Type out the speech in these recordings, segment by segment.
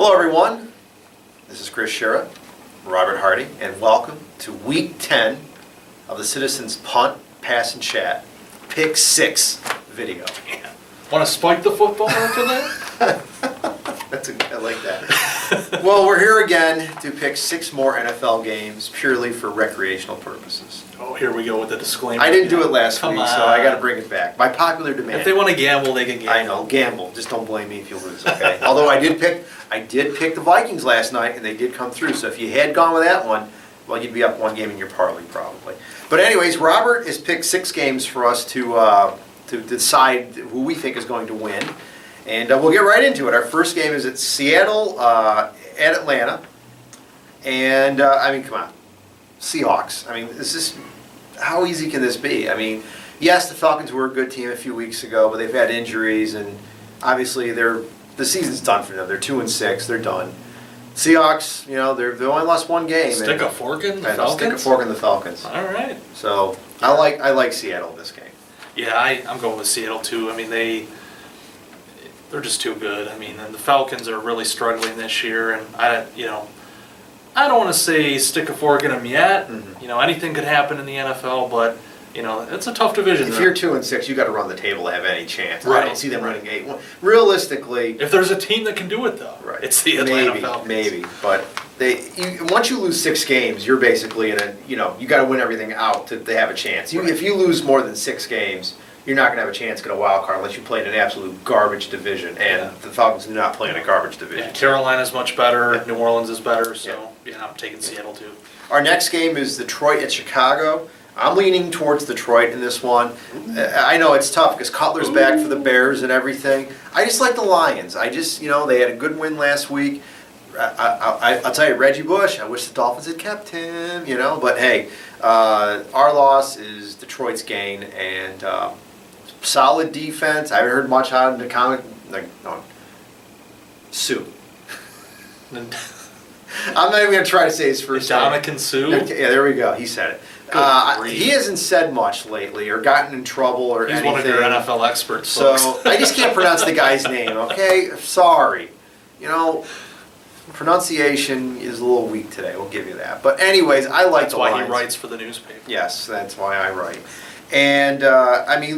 Hello everyone, this is Chris Sciria, Robert Hardy, and welcome to Week 10 of the Citizens Punt, Pass, and Chat Pick 6 video. Want to spike the football after that? I like that. Well, we're here again to pick 6 more NFL games purely for recreational purposes. Oh, here we go with the disclaimer. I didn't do it last Come week, on. so I got to bring it back. By popular demand. If they want to gamble, they can gamble. I know, gamble. Just don't blame me if you lose, okay? Although I did pick the Vikings last night, and they did come through. So if you had gone with that one, well, you'd be up one game in your parlay probably. But anyways, Robert has picked 6 games for us to decide who we think is going to win. And we'll get right into it. Our first game is at Seattle at Atlanta. And, I mean, come on. Seahawks. I mean, how easy can this be? I mean, yes, the Falcons were a good team a few weeks ago, but they've had injuries, and obviously the season's done for them. They're 2-6. They're done. Seahawks, you know, they've only lost one game. Stick a fork in the Falcons? Stick a fork in the Falcons. All right. So, I like Seattle in this game. Yeah, I'm going with Seattle, too. I mean, they're just too good. I mean, and the Falcons are really struggling this year, and I don't want to say stick a fork in them yet. Mm-hmm. You know, anything could happen in the NFL, but you know, it's a tough division. If you're 2-6, you got to run the table to have any chance. Right. I don't see them winning 8. Realistically, if there's a team that can do it, though, right, it's the Atlanta Falcons. Maybe, but once you lose 6 games, you're basically you got to win everything out to have a chance. Right. If you lose more than 6 games, you're not going to have a chance to get a wild card unless you play in an absolute garbage division, and the Falcons do not play in a garbage division. Yeah, Carolina's much better. Yeah. New Orleans is better, so yeah, I'm taking Seattle too. Our next game is Detroit at Chicago. I'm leaning towards Detroit in this one. I know it's tough because Cutler's back for the Bears and everything. I just like the Lions. They had a good win last week. I'll tell you, Reggie Bush, I wish the Dolphins had kept him, but hey, our loss is Detroit's gain, and solid defense. I haven't heard much out of the comment. Sue. I'm not even going to try to say his first name. Dominican Sue? Yeah, there we go. He said it. He hasn't said much lately or gotten in trouble or anything. He's one of your NFL experts, so folks. I just can't pronounce the guy's name, okay? Sorry. Pronunciation is a little weak today. We'll give you that. But anyways, I like the Lions. That's why he writes for the newspaper. Yes, that's why I write. And,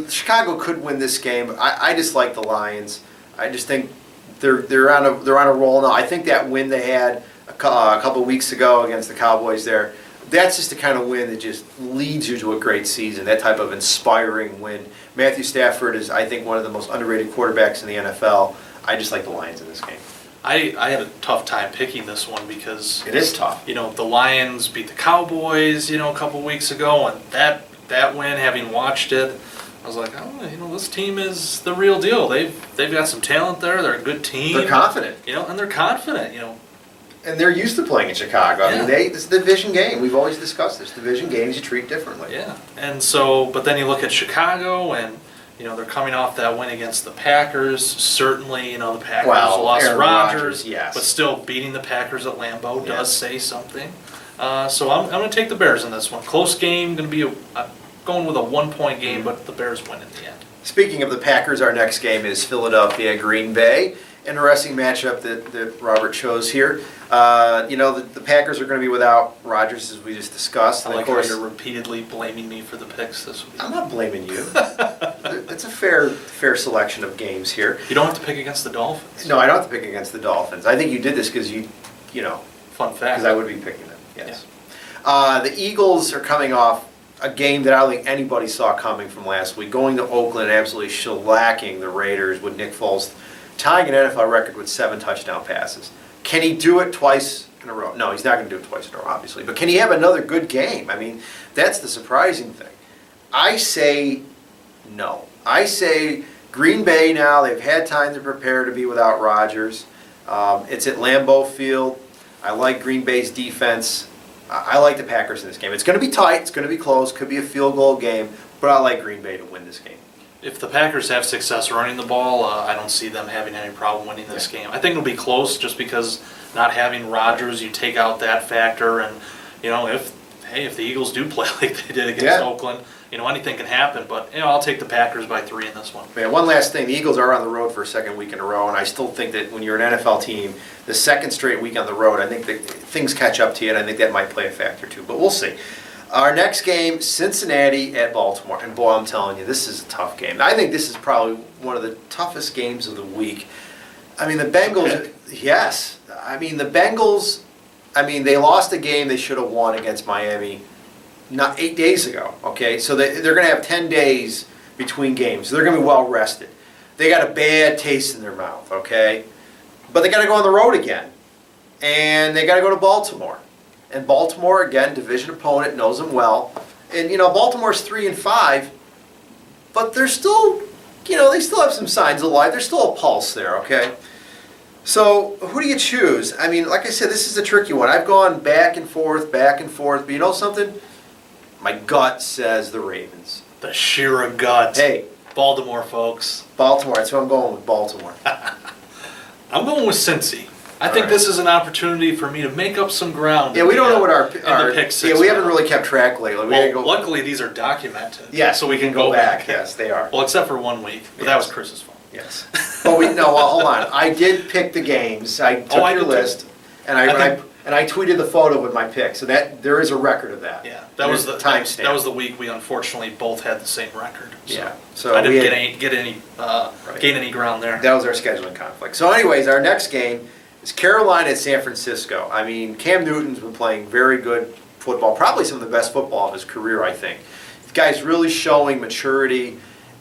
Chicago could win this game. I just like the Lions. I just think they're on a roll now. I think that win they had a couple of weeks ago against the Cowboys there, that's just the kind of win that just leads you to a great season, that type of inspiring win. Matthew Stafford is, I think, one of the most underrated quarterbacks in the NFL. I just like the Lions in this game. I had a tough time picking this one because it is tough. The Lions beat the Cowboys, a couple weeks ago, and that win, having watched it, I was like, this team is the real deal. They've got some talent there. They're a good team. They're confident. And they're confident. And they're used to playing in Chicago. Yeah. I mean, this is a division game. We've always discussed this. Division games you treat differently. Yeah. And so, but then you look at Chicago, and they're coming off that win against the Packers. Certainly, the Packers lost Aaron Rodgers, yes. but still beating the Packers at Lambeau does say something. So I'm going to take the Bears in this one. Close game, going to be going with a 1-point game, but the Bears win in the end. Speaking of the Packers, our next game is Philadelphia Green Bay. Interesting matchup that Robert chose here. The Packers are going to be without Rodgers, as we just discussed. I like how you're repeatedly blaming me for the picks this week. I'm not blaming you. It's a fair selection of games here. You don't have to pick against the Dolphins. No, I don't have to pick against the Dolphins. I think you did this because Fun fact. Because I would be picking them, yes. Yeah. The Eagles are coming off a game that I don't think anybody saw coming from last week, going to Oakland and absolutely shellacking the Raiders with Nick Foles tying an NFL record with 7 touchdown passes. Can he do it twice in a row? No, he's not going to do it twice in a row, obviously. But can he have another good game? I mean, that's the surprising thing. I say no. I say Green Bay now, they've had time to prepare to be without Rodgers. It's at Lambeau Field. I like Green Bay's defense. I like the Packers in this game. It's going to be tight. It's going to be close. Could be a field goal game. But I like Green Bay to win this game. If the Packers have success running the ball, I don't see them having any problem winning this game. I think it'll be close just because not having Rodgers, you take out that factor. And, if the Eagles do play like they did against Oakland, anything can happen. But I'll take the Packers by 3 in this one. Man, one last thing. The Eagles are on the road for a second week in a row, and I still think that when you're an NFL team, the second straight week on the road, I think that things catch up to you, and I think that might play a factor too. But we'll see. Our next game, Cincinnati at Baltimore. And boy, I'm telling you, this is a tough game. I think this is probably one of the toughest games of the week. I mean, the Bengals, yes. I mean, the Bengals, they lost a game they should have won against Miami not 8 days ago, okay? So they're going to have 10 days between games. So they're going to be well rested. They got a bad taste in their mouth, okay? But they got to go on the road again. And they got to go to Baltimore. And Baltimore, again, division opponent, knows them well. And, Baltimore's 3-5, but they're still, they still have some signs of life. There's still a pulse there, okay? So, who do you choose? I mean, like I said, this is a tricky one. I've gone back and forth, but you know something? My gut says the Ravens. The Sciria gut. Hey. Baltimore, folks. Baltimore, that's who I'm going with, Baltimore. I'm going with Cincy. I think this is an opportunity for me to make up some ground. Yeah, we don't know what our pick six. Yeah, we haven't really kept track lately. Luckily these are documented. Yeah, so we can go back. Yes, they are. Well, except for 1 week, but that was Chris's fault. Yes. But hold on. I did pick the games. I took your list, and I tweeted the photo with my pick. So that there is a record of that. Yeah, that was the timestamp. That was the week we unfortunately both had the same record. So yeah. So I didn't gain any ground there. That was our scheduling conflict. So, anyways, our next game is Carolina at San Francisco. I mean, Cam Newton's been playing very good football, probably some of the best football of his career, I think. The guy's really showing maturity.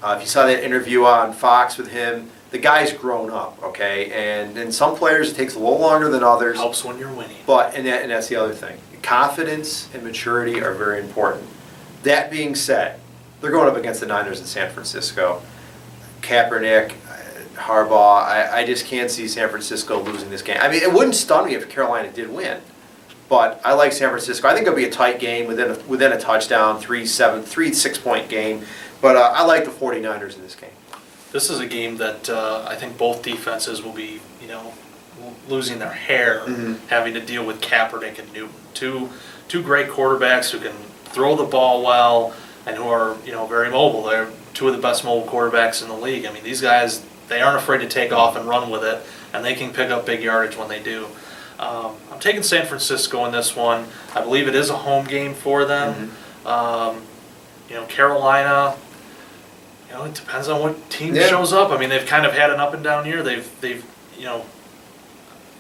If you saw that interview on Fox with him, the guy's grown up, okay? And some players, it takes a little longer than others. Helps when you're winning. But, and that's the other thing. Confidence and maturity are very important. That being said, they're going up against the Niners in San Francisco. Kaepernick, Harbaugh, I just can't see San Francisco losing this game. I mean, it wouldn't stun me if Carolina did win. But I like San Francisco. I think it'll be a tight game within a touchdown, 6-point game. But I like the 49ers in this game. This is a game that I think both defenses will be, losing their hair, having to deal with Kaepernick and Newton. Two great quarterbacks who can throw the ball well and who are, very mobile. They're two of the best mobile quarterbacks in the league. I mean, these guys, they aren't afraid to take off and run with it, and they can pick up big yardage when they do. I'm taking San Francisco in this one. I believe it is a home game for them. Carolina, it depends on what team shows up. I mean, they've kind of had an up and down year. They've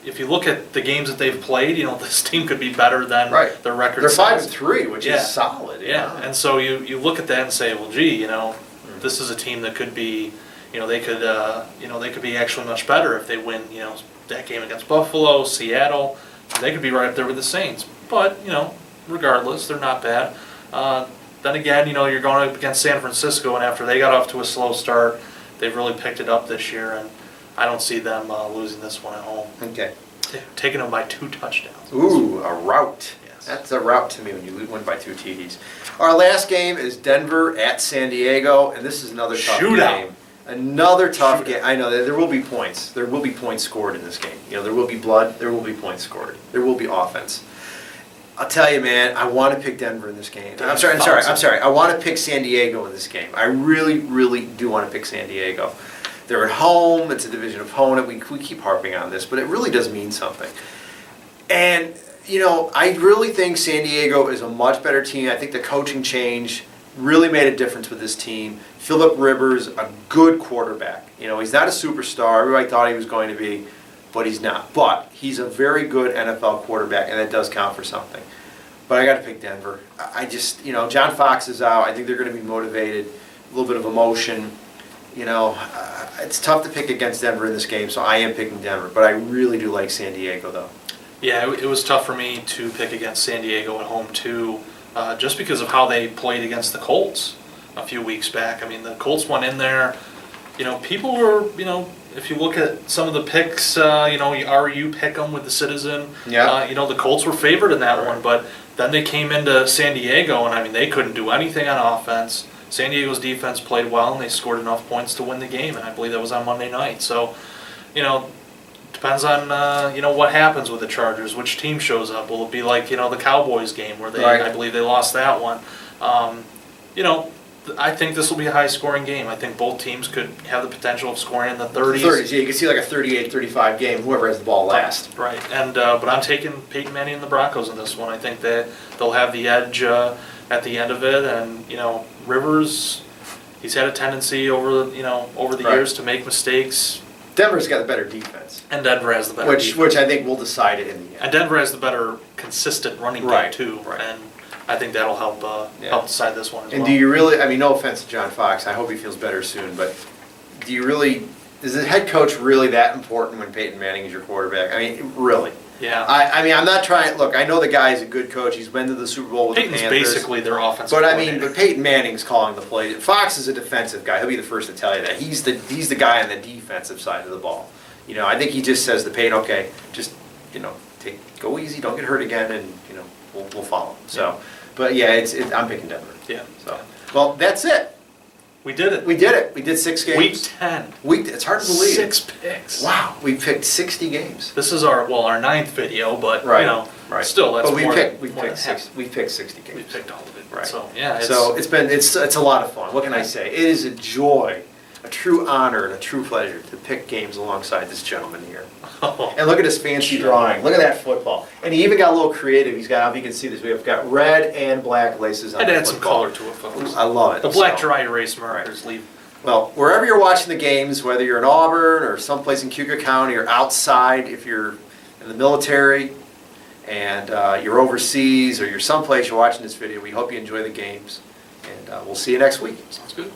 if you look at the games that they've played, this team could be better than their record. They're 5-3, which is solid. Yeah, and so you look at that and say, well, gee, this is a team that could be, they could be actually much better if they win, that game against Buffalo, Seattle. They could be right up there with the Saints. But, regardless, they're not bad. Then again, you're going up against San Francisco, and after they got off to a slow start, they've really picked it up this year, and I don't see them losing this one at home. Okay. Taking them by 2 touchdowns. Ooh, a rout. Yes. That's a rout to me when you win by 2 TDs. Our last game is Denver at San Diego, and this is another tough game. Another tough game. I know that there will be points. There will be points scored in this game. There will be blood. There will be points scored. There will be offense. I'll tell you, man, I want to pick Denver in this game. I'm sorry. I want to pick San Diego in this game. I really, really do want to pick San Diego. They're at home. It's a division opponent. We keep harping on this, but it really does mean something. And, I really think San Diego is a much better team. I think the coaching change really made a difference with this team. Phillip Rivers, a good quarterback. He's not a superstar. Everybody thought he was going to be, but he's not. But he's a very good NFL quarterback, and that does count for something. But I got to pick Denver. I just, John Fox is out. I think they're going to be motivated, a little bit of emotion. It's tough to pick against Denver in this game, so I am picking Denver. But I really do like San Diego, though. Yeah, it was tough for me to pick against San Diego at home, too, just because of how they played against the Colts a few weeks back. I mean, the Colts went in there. People were, if you look at some of the picks, RU pick them with the Citizen. Yeah. The Colts were favored in that one, but then they came into San Diego, and they couldn't do anything on offense. San Diego's defense played well, and they scored enough points to win the game, and I believe that was on Monday night. So, depends on what happens with the Chargers, which team shows up. Will it be like the Cowboys game where I believe they lost that one. I think this will be a high-scoring game. I think both teams could have the potential of scoring in the 30s. 30s, yeah, you can see like a 38-35 game, whoever has the ball last. Right, and but I'm taking Peyton Manning and the Broncos in this one. I think that they'll have the edge at the end of it, and Rivers, he's had a tendency over the years to make mistakes. Denver's got a better defense. And Denver has the better defense. Which I think will decide it in the end. And Denver has the better consistent running game too, and I think that'll help decide this one as well. And do you really, I mean, no offense to John Fox, I hope he feels better soon, but is the head coach really that important when Peyton Manning is your quarterback? I mean, really? Yeah. I mean, I'm not trying, look, I know the guy's a good coach, he's been to the Super Bowl with Peyton's the Panthers. basically their offensive But I coordinator. mean, but Peyton Manning's calling the play. Fox is a defensive guy, he'll be the first to tell you that. He's the guy on the defensive side of the ball. I think he just says to Peyton, okay, just, go easy, don't get hurt again, and, we'll follow him. So, but yeah, I'm picking Denver. Yeah. So, well, that's it. We did it. We did it. We did 6 games. Week 10. It's hard to believe. 6 picks. Wow, we picked 60 games. This is our 9th video, but still that's but we more picked than half. we picked 60 games. We picked all of it. Right. So yeah. It's a lot of fun. What can I say? It is a joy, a true honor, and a true pleasure to pick games alongside this gentleman here. And look at his fancy drawing. Look at that football. And he even got a little creative. He's got, I don't know if you can see this, we've got red and black laces on I'd the add some football. color to it, folks. I love it. The black So, dry erase markers leave. well, wherever you're watching the games, whether you're in Auburn or someplace in Cuyahoga County or outside, if you're in the military and you're overseas or you're someplace you're watching this video, we hope you enjoy the games. And we'll see you next week. Sounds good.